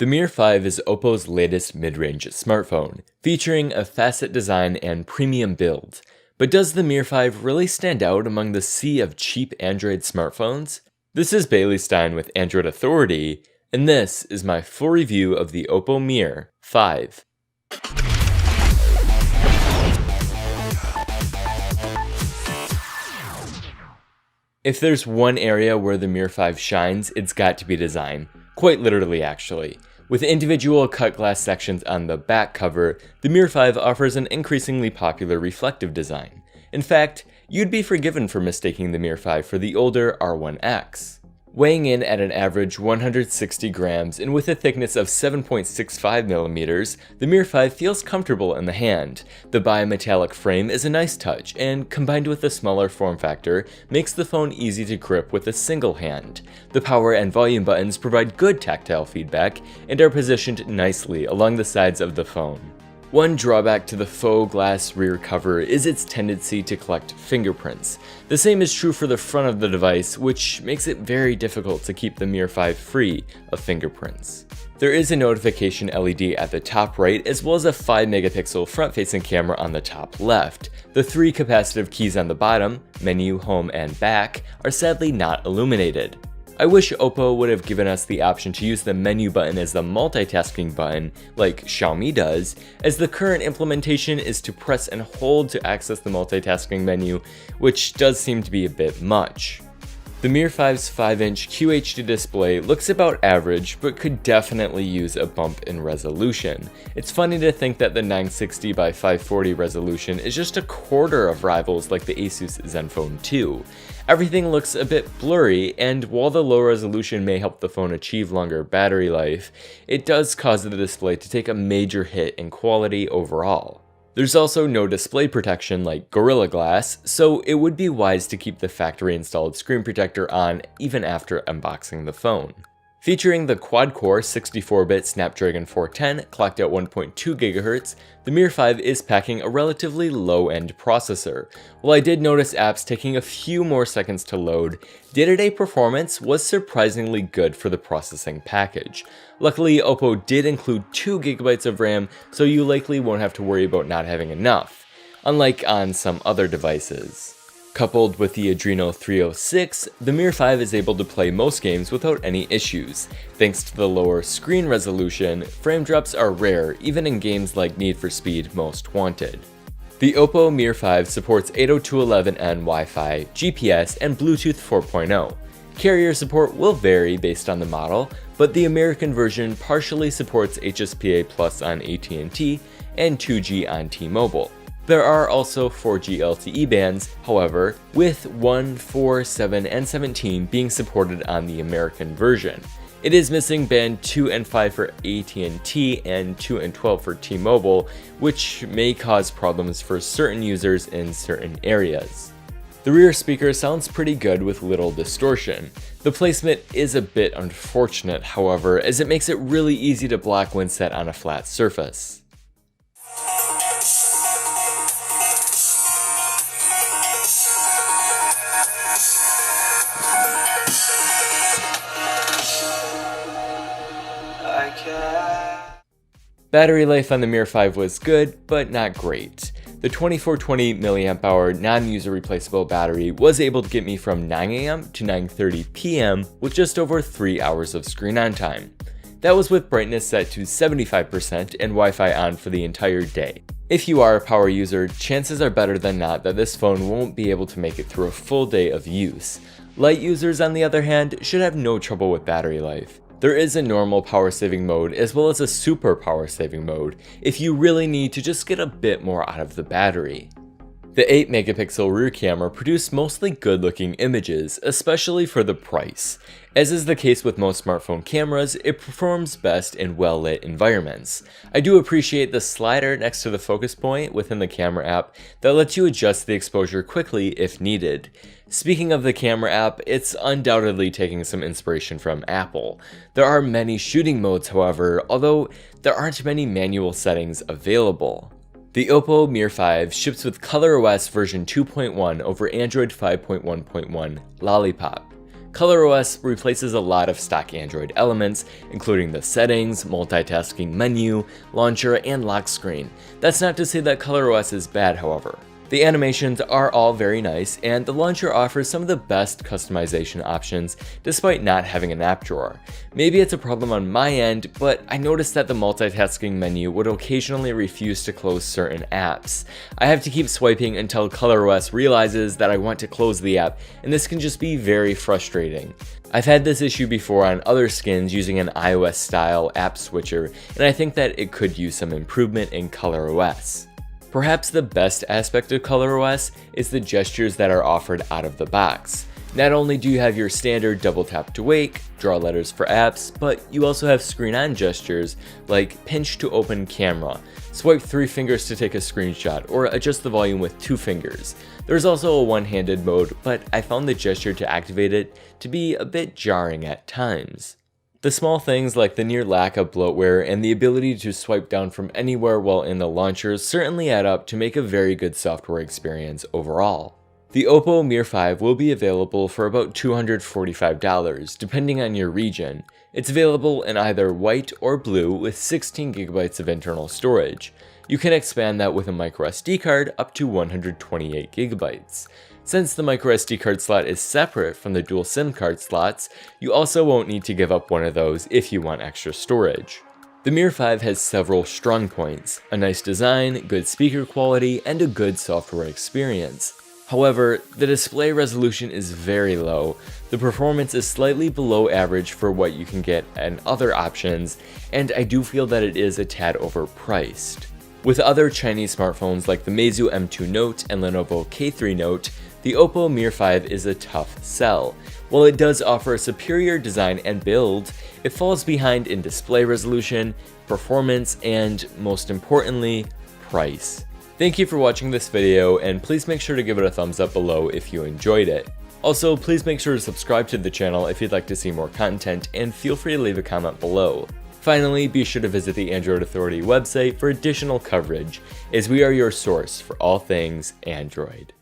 The Mir 5 is Oppo's latest mid-range smartphone, featuring a facet design and premium build. But does the Mir 5 really stand out among the sea of cheap Android smartphones? This is Bailey Stein with Android Authority, and this is my full review of the Oppo Mir 5. If there's one area where the Mir 5 shines, it's got to be design. Quite literally, actually. With individual cut glass sections on the back cover, the Mir 5 offers an increasingly popular reflective design. In fact, you'd be forgiven for mistaking the Mir 5 for the older R1X. Weighing in at an average 160 grams and with a thickness of 7.65 millimeters, the Mir 5 feels comfortable in the hand. The bimetallic frame is a nice touch, and combined with a smaller form factor, makes the phone easy to grip with a single hand. The power and volume buttons provide good tactile feedback and are positioned nicely along the sides of the phone. One drawback to the faux glass rear cover is its tendency to collect fingerprints. The same is true for the front of the device, which makes it very difficult to keep the Mir 5 free of fingerprints. There is a notification LED at the top right, as well as a 5-megapixel front-facing camera on the top left. The 3 capacitive keys on the bottom, menu, home, and back, are sadly not illuminated. I wish Oppo would have given us the option to use the menu button as the multitasking button, like Xiaomi does, as the current implementation is to press and hold to access the multitasking menu, which does seem to be a bit much. The Mir 5's 5-inch QHD display looks about average, but could definitely use a bump in resolution. It's funny to think that the 960 by 540 resolution is just a quarter of rivals like the Asus Zenfone 2. Everything looks a bit blurry, and while the low resolution may help the phone achieve longer battery life, it does cause the display to take a major hit in quality overall. There's also no display protection like Gorilla Glass, so it would be wise to keep the factory installed screen protector on even after unboxing the phone. Featuring the quad-core 64-bit Snapdragon 410 clocked at 1.2 GHz, the Mir 5 is packing a relatively low-end processor. While I did notice apps taking a few more seconds to load, day-to-day performance was surprisingly good for the processing package. Luckily, Oppo did include 2 GB of RAM, so you likely won't have to worry about not having enough, unlike on some other devices. Coupled with the Adreno 306, the Mir 5 is able to play most games without any issues. Thanks to the lower screen resolution, frame drops are rare even in games like Need for Speed Most Wanted. The Oppo Mir 5 supports 802.11n Wi-Fi, GPS, and Bluetooth 4.0. Carrier support will vary based on the model, but the American version partially supports HSPA Plus on AT&T and 2G on T-Mobile. There are also 4G LTE bands, however, with 1, 4, 7, and 17 being supported on the American version. It is missing band 2 and 5 for AT&T and 2 and 12 for T-Mobile, which may cause problems for certain users in certain areas. The rear speaker sounds pretty good with little distortion. The placement is a bit unfortunate, however, as it makes it really easy to block when set on a flat surface. Battery life on the Mir 5 was good, but not great. The 2420 mAh non-user replaceable battery was able to get me from 9 AM to 9:30 PM with just over 3 hours of screen on time. That was with brightness set to 75% and Wi-Fi on for the entire day. If you are a power user, chances are better than not that this phone won't be able to make it through a full day of use. Light users, on the other hand, should have no trouble with battery life. There is a normal power saving mode as well as a super power saving mode if you really need to just get a bit more out of the battery. The 8-megapixel rear camera produced mostly good looking images, especially for the price. As is the case with most smartphone cameras, it performs best in well-lit environments. I do appreciate the slider next to the focus point within the camera app that lets you adjust the exposure quickly if needed. Speaking of the camera app, it's undoubtedly taking some inspiration from Apple. There are many shooting modes, however, although there aren't many manual settings available. The Oppo Mir 5 ships with ColorOS version 2.1 over Android 5.1.1 Lollipop. ColorOS replaces a lot of stock Android elements, including the settings, multitasking menu, launcher, and lock screen. That's not to say that ColorOS is bad, however. The animations are all very nice, and the launcher offers some of the best customization options despite not having an app drawer. Maybe it's a problem on my end, but I noticed that the multitasking menu would occasionally refuse to close certain apps. I have to keep swiping until ColorOS realizes that I want to close the app, and this can just be very frustrating. I've had this issue before on other skins using an iOS style app switcher, and I think that it could use some improvement in ColorOS. Perhaps the best aspect of ColorOS is the gestures that are offered out of the box. Not only do you have your standard double tap to wake, draw letters for apps, but you also have screen-on gestures like pinch to open camera, swipe 3 fingers to take a screenshot, or adjust the volume with 2 fingers. There's also a one-handed mode, but I found the gesture to activate it to be a bit jarring at times. The small things like the near lack of bloatware and the ability to swipe down from anywhere while in the launcher certainly add up to make a very good software experience overall. The Oppo Mir 5 will be available for about $245, depending on your region. It's available in either white or blue with 16GB of internal storage. You can expand that with a microSD card up to 128GB. Since the microSD card slot is separate from the dual SIM card slots, you also won't need to give up one of those if you want extra storage. The Mir 5 has several strong points: a nice design, good speaker quality, and a good software experience. However, the display resolution is very low, the performance is slightly below average for what you can get in other options, and I do feel that it is a tad overpriced. With other Chinese smartphones like the Meizu M2 Note and Lenovo K3 Note, the Oppo Mir 5 is a tough sell. While it does offer a superior design and build, it falls behind in display resolution, performance, and most importantly, price. Thank you for watching this video, and please make sure to give it a thumbs up below if you enjoyed it. Also, please make sure to subscribe to the channel if you'd like to see more content, and feel free to leave a comment below. Finally, be sure to visit the Android Authority website for additional coverage, as we are your source for all things Android.